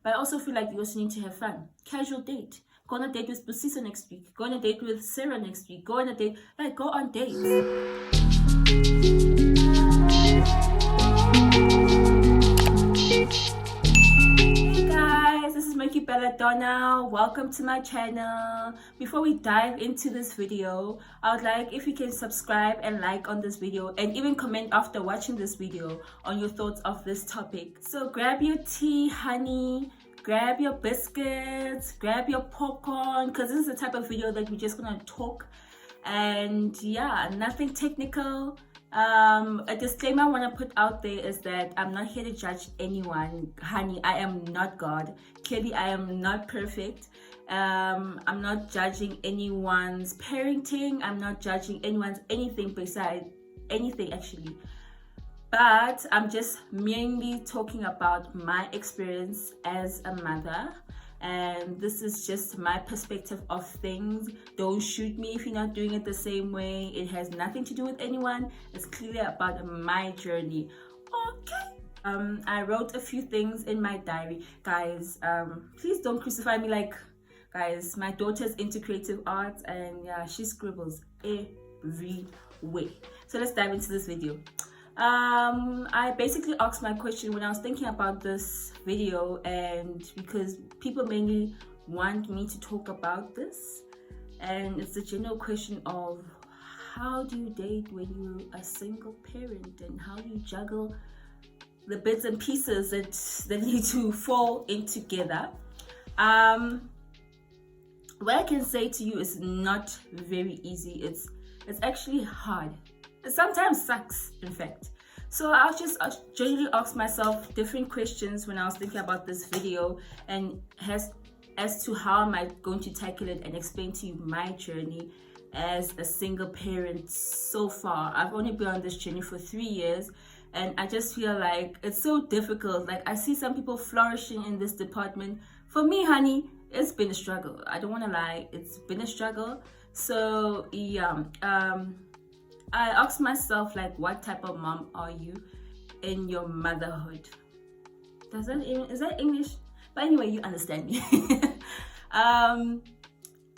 But I also feel like you also need to have fun. Casual date. Go on a date with Busisa next week. Go on a date with Sarah next week. Go on a date. Like, go on dates. Belladonna, welcome to my channel. Before we dive into this video, I would like if you can subscribe and like on this video, and even comment after watching this video on your thoughts of this topic. So grab your tea, honey, grab your biscuits, grab your popcorn, because this is the type of video that we're just gonna talk, and yeah, nothing technical. A disclaimer I want to put out there is that I'm not here to judge anyone, honey. I am not God. Clearly, I am not perfect. I'm not judging anyone's parenting. I'm not judging anyone's anything besides anything, actually. But I'm just mainly talking about my experience as a mother. And this is just my perspective of things. Don't shoot me if you're not doing it the same way. It has nothing to do with anyone. It's clearly about my journey. Okay. I wrote a few things in my diary. Guys, please don't crucify me. Like, guys, my daughter's into creative arts, and yeah, she scribbles every way. So let's dive into this video. I basically asked my question when I was thinking about this video, and because people mainly want me to talk about this, and it's a general question of how do you date when you're a single parent, and how do you juggle the bits and pieces that need to fall in together. What I can say to you is not very easy. It's actually hard. It sometimes sucks, in fact. So I generally asked myself different questions when I was thinking about this video, and as to how am I going to tackle it and explain to you my journey as a single parent so far. I've only been on this journey for 3 years, and I just feel like it's so difficult. Like, I see some people flourishing in this department. For me, honey, it's been a struggle. I don't want to lie, it's been a struggle. So yeah, I asked myself, like, what type of mom are you in your motherhood? Is that English? But anyway, you understand me.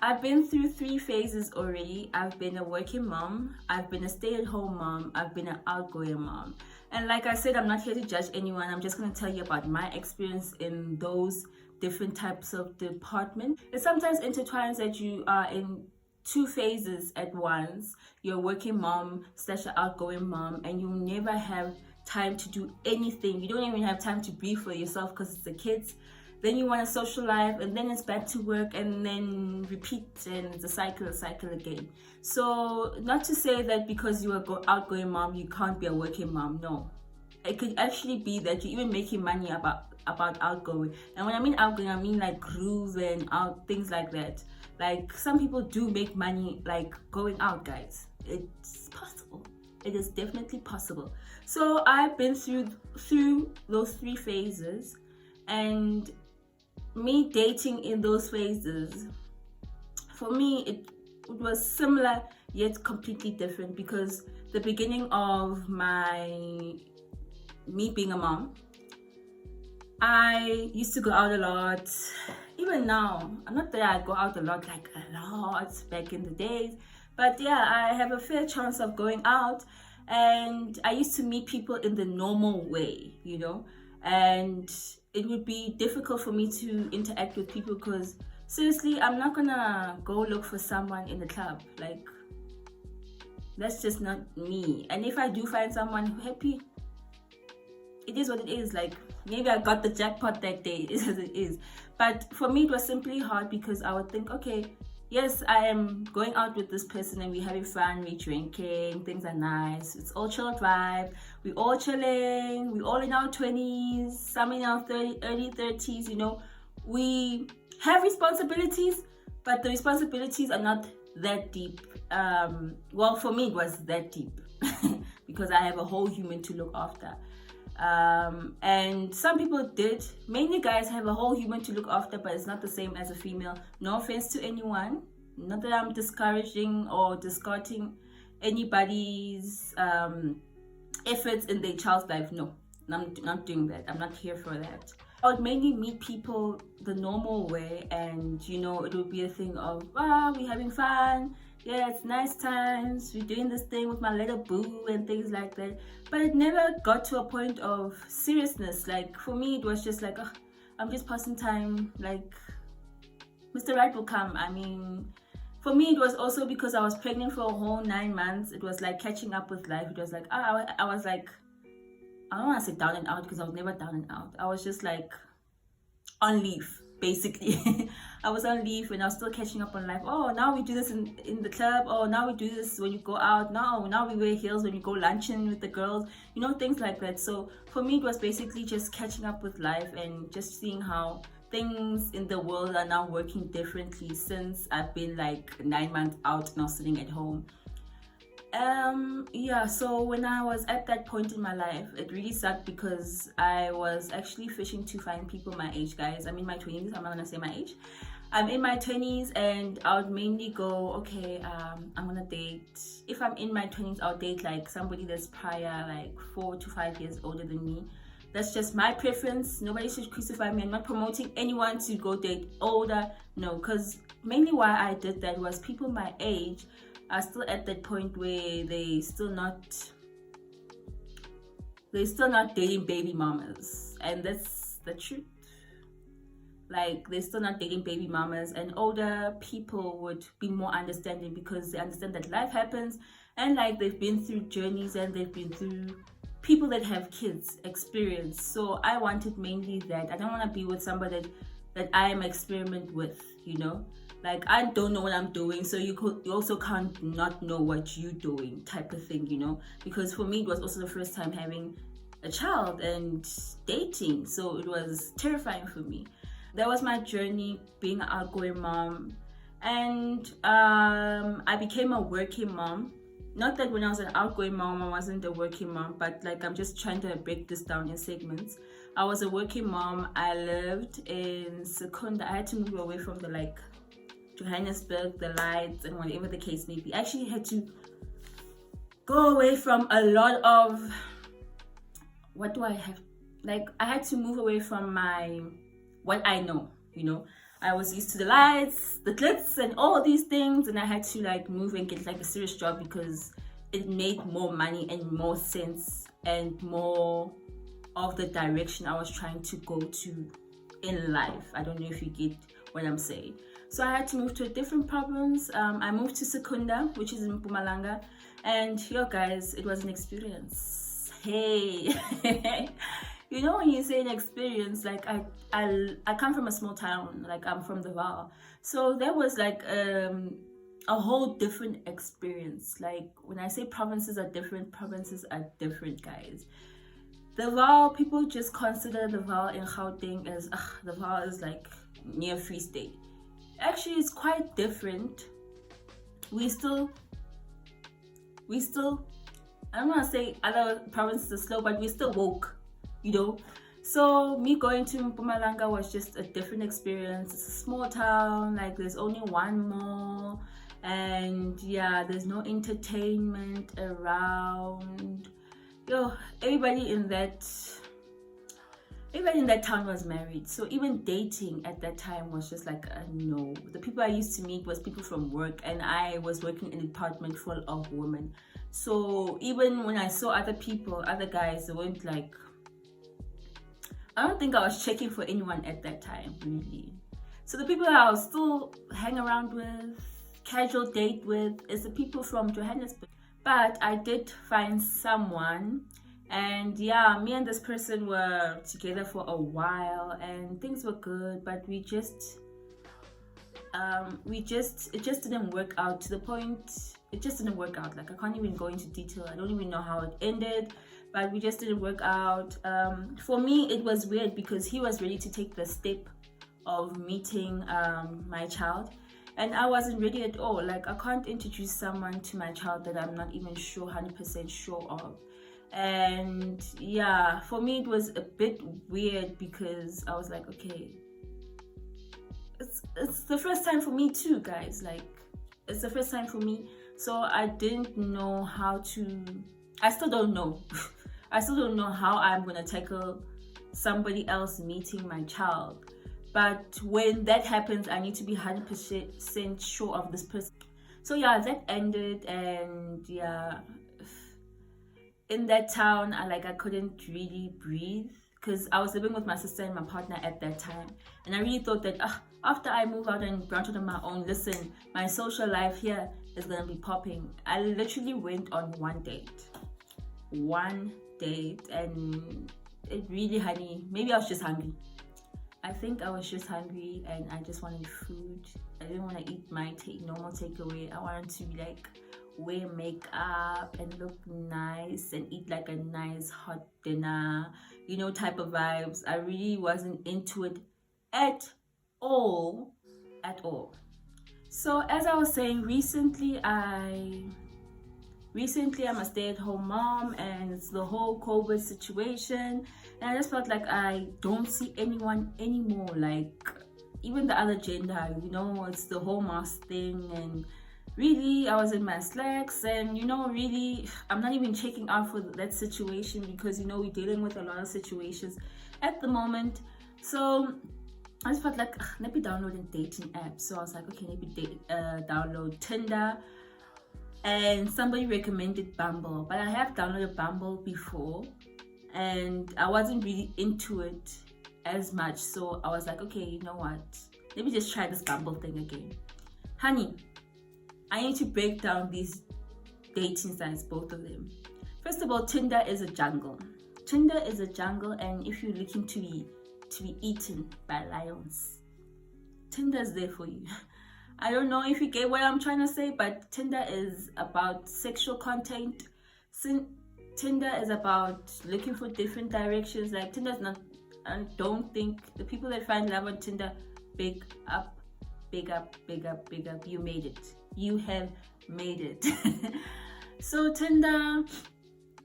I've been through 3 phases already. I've been a working mom, I've been a stay-at-home mom, I've been an outgoing mom. And like I said, I'm not here to judge anyone. I'm just going to tell you about my experience in those different types of department. It sometimes intertwines that you are in 2 phases at once. You're a working mom / an outgoing mom, and you never have time to do anything. You don't even have time to breathe for yourself because it's the kids. Then you want a social life, and then it's back to work, and then repeat, and it's a cycle again. So not to say that because you're an outgoing mom you can't be a working mom. No, it could actually be that you're even making money about outgoing. And when I mean outgoing, I mean like groove and out things like that. Like, some people do make money like going out, guys. It's possible. It is definitely possible. So I've been through those 3 phases, and me dating in those phases, for me it was similar yet completely different, because the beginning of me being a mom, I used to go out a lot. Even now, I'm not that I go out a lot, like a lot back in the days, but yeah, I have a fair chance of going out, and I used to meet people in the normal way, you know, and it would be difficult for me to interact with people because, seriously, I'm not gonna go look for someone in the club. Like, that's just not me. And if I do find someone happy, it is what it is. Like, maybe I got the jackpot that day, is as it is. But for me, it was simply hard because I would think, okay, yes, I am going out with this person and we're having fun, we're drinking, things are nice, it's all chill vibe, we're all chilling, we're all in our 20s, some in our early 30s, you know. We have responsibilities, but the responsibilities are not that deep. Well, for me, it was that deep because I have a whole human to look after. And some people did, mainly guys, have a whole human to look after, but it's not the same as a female. No offense to anyone, not that I'm discouraging or discarding anybody's efforts in their child's life. No, I'm not doing that. I'm not here for that. I would mainly meet people the normal way, and you know, it would be a thing of, wow, we're having fun, yeah, it's nice times, we're doing this thing with my little boo and things like that. But it never got to a point of seriousness. Like for me, it was just like, oh, I'm just passing time, like Mr. Right will come. I mean, for me, it was also because I was pregnant for a whole 9 months. It was like catching up with life. It was like, I was like, I don't want to say down and out because I was never down and out. I was just like on leave, basically. I was on leave and I was still catching up on life. Oh, now we do this in the club. Oh, now we do this when you go out. Now we wear heels when you go luncheon with the girls. You know, things like that. So for me, it was basically just catching up with life and just seeing how things in the world are now working differently since I've been like 9 months out now sitting at home. Yeah, so when I was at that point in my life, it really sucked because I was actually fishing to find people my age, guys. I'm in my 20s. I'm not gonna say my age. I'm in my 20s, and I would mainly go, okay, I'm gonna date. If I'm in my 20s, I'll date like somebody that's prior like 4 to 5 years older than me. That's just my preference. Nobody should crucify me. I'm not promoting anyone to go date older. No, because mainly why I did that was people my age are still at that point where they still not dating baby mamas, and that's the truth. Like, they're still not dating baby mamas, and older people would be more understanding because they understand that life happens, and like they've been through journeys and they've been through people that have kids experience. So I wanted mainly that. I don't want to be with somebody that I am experiment with, you know. Like, I don't know what I'm doing, so you also can't not know what you're doing, type of thing, you know. Because for me, it was also the first time having a child and dating, so it was terrifying for me. That was my journey, being an outgoing mom. And I became a working mom. Not that when I was an outgoing mom, I wasn't a working mom, but like, I'm just trying to break this down in segments. I was a working mom. I lived in Secunda. I had to move away from the like Johannesburg, the lights, and whatever the case may be. I actually had to go away from a lot of, what do I have? Like, I had to move away from what I know, you know. I was used to the lights, the glitz, and all these things, and I had to like move and get like a serious job because it made more money and more sense and more of the direction I was trying to go to in life. I don't know if you get what I'm saying. So I had to move to a different province. I moved to Secunda, which is in Mpumalanga, and yo guys, it was an experience. Hey. You know, when you say an experience, like I come from a small town, like I'm from the Vaal. So there was like a whole different experience. Like, when I say provinces are different, guys. The Vaal, people just consider the Vaal in Gauteng as, the Vaal is like near Free State. Actually, it's quite different. We still, I don't want to say other provinces are slow, but we still woke, you know. So me going to Mpumalanga was just a different experience. It's a small town, like there's only one mall, and yeah, there's no entertainment around. Yo, everybody in that town was married, so even dating at that time was just like a no. The people I used to meet was people from work, and I was working in a department full of women. So even when I saw other people, other guys, they weren't like, I don't think I was checking for anyone at that time, really. So the people I was still hang around with, casual date with, is the people from Johannesburg. But I did find someone, and yeah, me and this person were together for a while and things were good, but it just didn't work out. To the point, it just didn't work out. Like, I can't even go into detail. I don't even know how it ended, but we just didn't work out. For me, it was weird because he was ready to take the step of meeting my child, and I wasn't ready at all. Like, I can't introduce someone to my child that I'm not even sure, 100% sure of. And yeah, for me it was a bit weird because I was like, okay, it's the first time for me too, guys. Like, it's the first time for me, so I didn't know how to, I still don't know I still don't know how I'm gonna tackle somebody else meeting my child. But when that happens, I need to be 100% sure of this person. So yeah, that ended, and yeah, in that town, I couldn't really breathe, because I was living with my sister and my partner at that time, and I really thought that after I move out and branch out on my own, listen, my social life here is gonna be popping. I literally went on one date, and it really, honey, maybe I was just hungry. I think I was just hungry and I just wanted food. I didn't want to eat my normal takeaway. I wanted to be like wear makeup and look nice and eat like a nice hot dinner, you know, type of vibes. I really wasn't into it at all. So as I was saying, recently I'm a stay-at-home mom, and it's the whole COVID situation, and I just felt like I don't see anyone anymore, like even the other gender, you know, it's the whole mask thing. And really, I was in my slacks, and you know, really, I'm not even checking out for that situation, because you know, we're dealing with a lot of situations at the moment. So I just felt like let me download a dating app. So I was like, okay, let me download Tinder, and somebody recommended Bumble. But I have downloaded Bumble before, and I wasn't really into it as much. So I was like, okay, you know what? Let me just try this Bumble thing again. Honey, I need to break down these dating sites, both of them. First of all, Tinder is a jungle. Tinder is a jungle, and if you're looking to be eaten by lions, Tinder's there for you. I don't know if you get what I'm trying to say, but Tinder is about sexual content. Tinder is about looking for different directions. Like, Tinder's not, I don't think the people that find love on Tinder, big up. You made it. You have made it. So Tinder,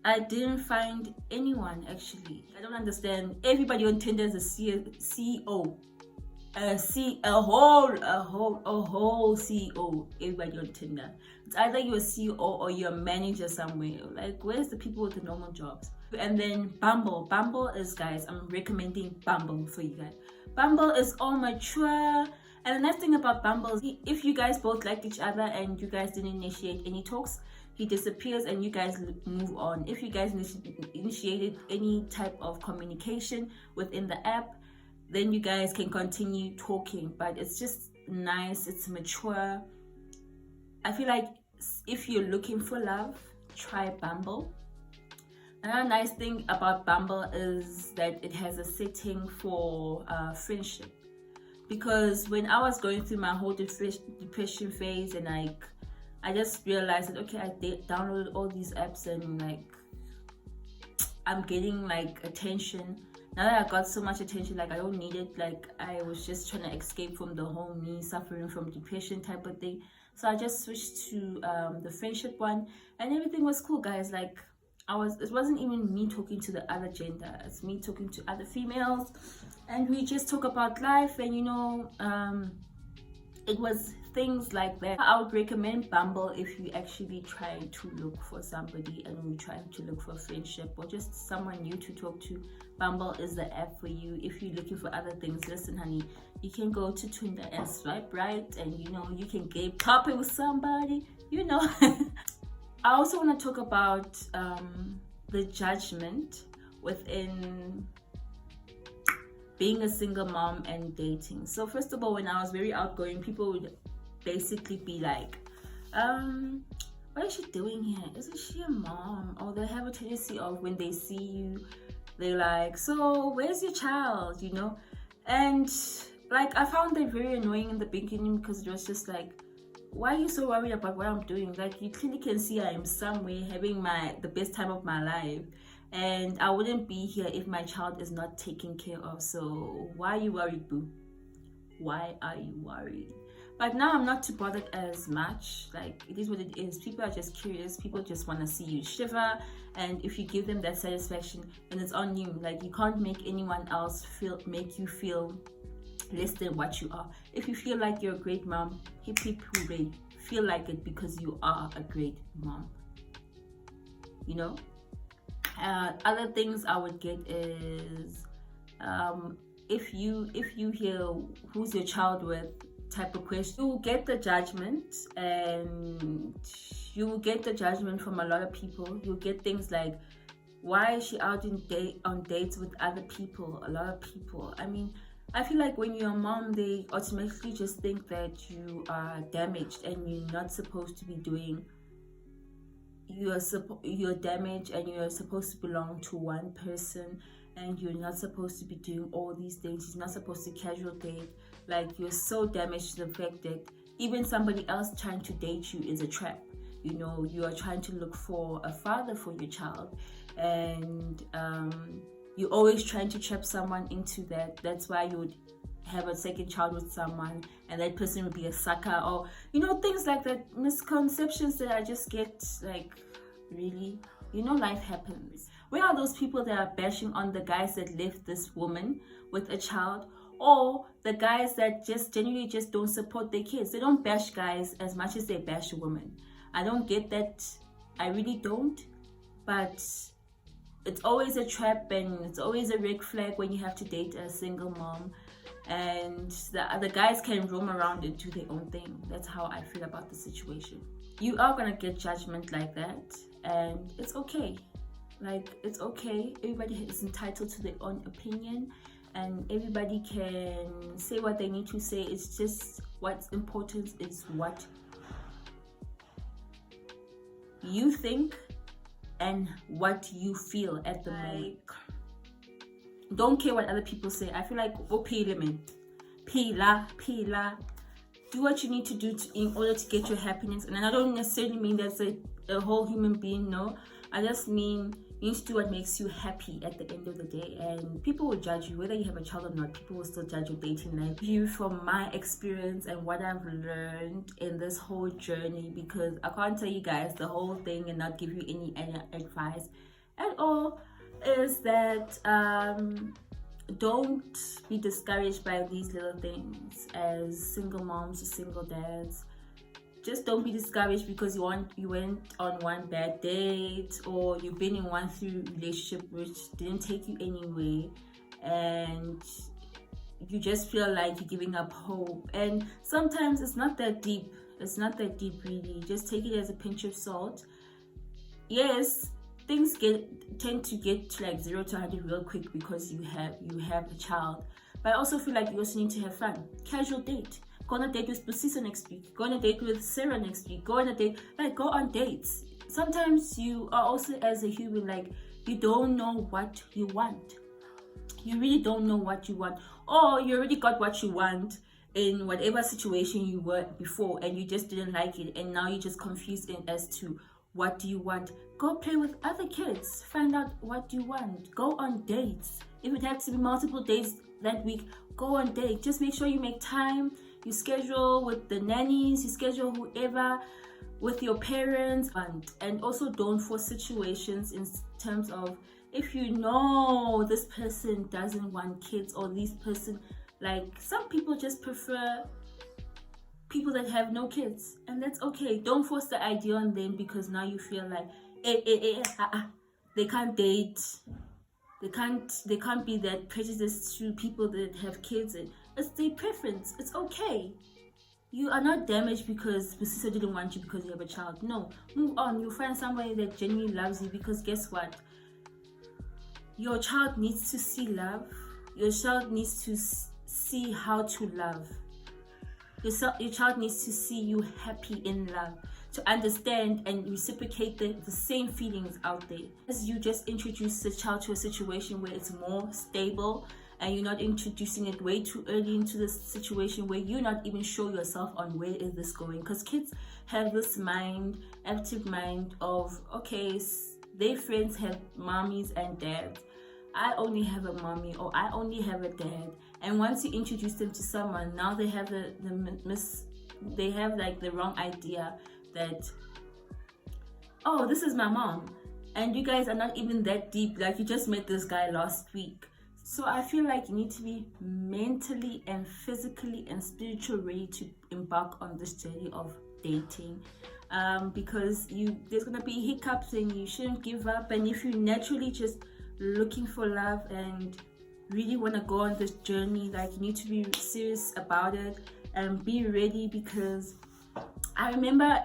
I didn't find anyone actually. I don't understand. Everybody on Tinder is a CEO. A whole CEO. Everybody on Tinder. It's either you're a CEO or you're a manager somewhere. Like, where's the people with the normal jobs? And then Bumble. Bumble is, guys, I'm recommending Bumble for you guys. Bumble is all mature. And the nice thing about Bumble is, if you guys both like each other and you guys didn't initiate any talks, he disappears and you guys move on. If you guys initiated any type of communication within the app, then you guys can continue talking. But it's just nice, it's mature. I feel like if you're looking for love, try Bumble. Another nice thing about Bumble is that it has a setting for friendship. Because when I was going through my whole depression phase, and I just realized that, okay, I downloaded all these apps, and like I'm getting like attention. Now that I got so much attention, like I don't need it. Like, I was just trying to escape from the whole me suffering from depression type of thing. So I just switched to the friendship one, and everything was cool, guys. Like, it wasn't even me talking to the other gender, it's me talking to other females, and we just talk about life. And you know, it was things like that. I would recommend Bumble if you actually try to look for somebody and you try to look for a friendship or just someone new to talk to. Bumble is the app for you. If you're looking for other things, listen, honey, you can go to Tinder and swipe right, and you know, you can get popping with somebody, you know. I also want to talk about the judgment within being a single mom and dating. So first of all, when I was very outgoing, people would basically be like, what is she doing here? Isn't she a mom? Or they have a tendency of, when they see you, they're like, so where's your child, you know? And like, I found that very annoying in the beginning, because it was just like, why are you so worried about what I'm doing? Like, you clearly can see I am somewhere having the best time of my life, and I wouldn't be here if my child is not taken care of. So why are you worried, boo? Why are you worried? But now I'm not too bothered as much. Like, it is what it is. People are just curious. People just want to see you shiver, and if you give them that satisfaction, then it's on you. Like, you can't make anyone else make you feel less than what you are. If you feel like you're a great mom, hip hip hooray, feel like it, because you are a great mom, you know. Other things I would get is If you hear who's your child with type of question, you will get the judgment, and you will get the judgment from a lot of people. You'll get things like, why is she out on dates with other people? A lot of people. I mean, I feel like when you're a mom, they automatically just think that you are damaged and you're not supposed to be doing. You're damaged and you're supposed to belong to one person, and you're not supposed to be doing all these things. You're not supposed to casual date. Like, you're so damaged to the fact that even somebody else trying to date you is a trap. You know, you are trying to look for a father for your child, and you're always trying to trap someone into that. That's why you would have a second child with someone, and that person would be a sucker, or things like that. Misconceptions that I just get like, really, life happens. Where are those people that are bashing on the guys that left this woman with a child, or the guys that just genuinely just don't support their kids? They don't bash guys as much as they bash a woman. I don't get that. I really don't. But it's always a trap, and it's always a red flag when you have to date a single mom, and the other guys can roam around and do their own thing. That's how I feel about the situation. You are gonna get judgment like that, and it's okay. Like, it's okay. Everybody is entitled to their own opinion, and everybody can say what they need to say. It's just what's important is what you think and what you feel at the moment. Don't care what other people say. I feel like pila. Do what you need to do in order to get your happiness. And I don't necessarily mean that's a whole human being, no. I just mean you need to do what makes you happy at the end of the day. And people will judge you, whether you have a child or not. People will still judge your dating life. You, from my experience and what I've learned in this whole journey, because I can't tell you guys the whole thing and not give you any advice at all, is that don't be discouraged by these little things as single moms or single dads. Just don't be discouraged because you went on one bad date, or you've been in one relationship which didn't take you anywhere, and you just feel like you're giving up hope. And sometimes it's not that deep. It's not that deep, really. Just take it as a pinch of salt. Yes, things tend to get to like 0 to 100 real quick because you have a child. But I also feel like you also need to have fun. Casual date. Go on a date with Busisa next week. Go on a date with Sarah next week. Go on a date. Like, go on dates. Sometimes you are also, as a human, like, you don't know what you want. You really don't know what you want. Or you already got what you want in whatever situation you were before, and you just didn't like it, and now you're just confused as to what do you want. Go play with other kids. Find out what you want. Go on dates. If it has to be multiple dates that week, go on dates. Just make sure you make time. You schedule with the nannies, you schedule whoever, with your parents, and also don't force situations in terms of, if you know this person doesn't want kids, or this person, like, some people just prefer people that have no kids, and that's okay. Don't force the idea on them because now you feel like they can't date. They can't be that prejudiced to people that have kids. It's their preference. It's okay. You are not damaged because Busisa didn't want you because you have a child. No, move on. You'll find somebody that genuinely loves you, because guess what? Your child needs to see love. Your child needs to see how to love. Your child needs to see you happy in love, to understand and reciprocate the same feelings out there. As you just introduce the child to a situation where it's more stable, and you're not introducing it way too early into this situation where you're not even sure yourself on where is this going. Because kids have this active mind of, okay, their friends have mommies and dads. I only have a mommy, or I only have a dad. And once you introduce them to someone, now they have they have like the wrong idea that, oh, this is my mom, and you guys are not even that deep. Like, you just met this guy last week. So I feel like you need to be mentally and physically and spiritually ready to embark on this journey of dating, because there's gonna be hiccups, and you shouldn't give up. And if you're naturally just looking for love and really want to go on this journey, like you need to be serious about it and be ready, because I remember,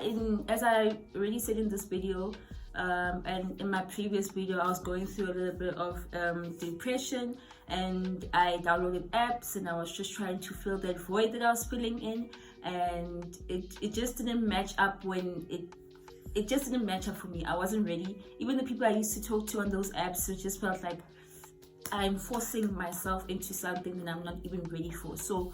as I already said in this video, and in my previous video, I was going through a little bit of depression, and I downloaded apps and I was just trying to fill that void that I was filling in, and it just didn't match up. When it just didn't match up for me. I wasn't ready. Even the people I used to talk to on those apps, it just felt like I'm forcing myself into something that I'm not even ready for. So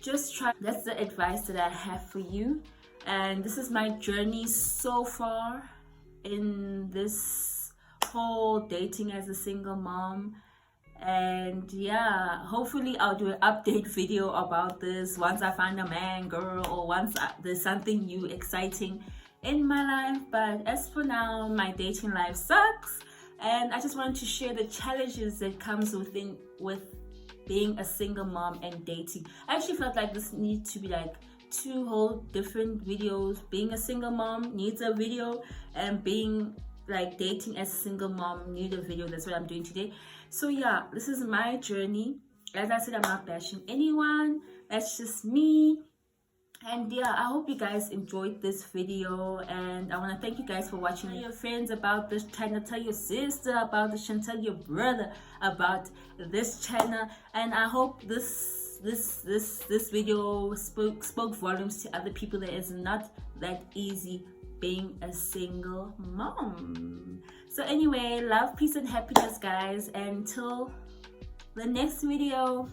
just try. That's the advice that I have for you. And this is my journey so far in this whole dating as a single mom. And yeah, hopefully I'll do an update video about this once I find a man, girl, or once there's something new, exciting in my life. But as for now, my dating life sucks, and I just wanted to share the challenges that comes with being a single mom and dating. I actually felt like this needs to be like two whole different videos. Being a single mom needs a video, and being like dating as a single mom need a video. That's what I'm doing today. So yeah, this is my journey. As I said, I'm not bashing anyone. That's just me. And yeah, I hope you guys enjoyed this video, and I want to thank you guys for watching. Tell your friends about this channel, tell your sister about this channel, tell your brother about this channel, and I hope this video spoke volumes to other people that it's not that easy being a single mom. So anyway, love, peace, and happiness, guys, and until the next video.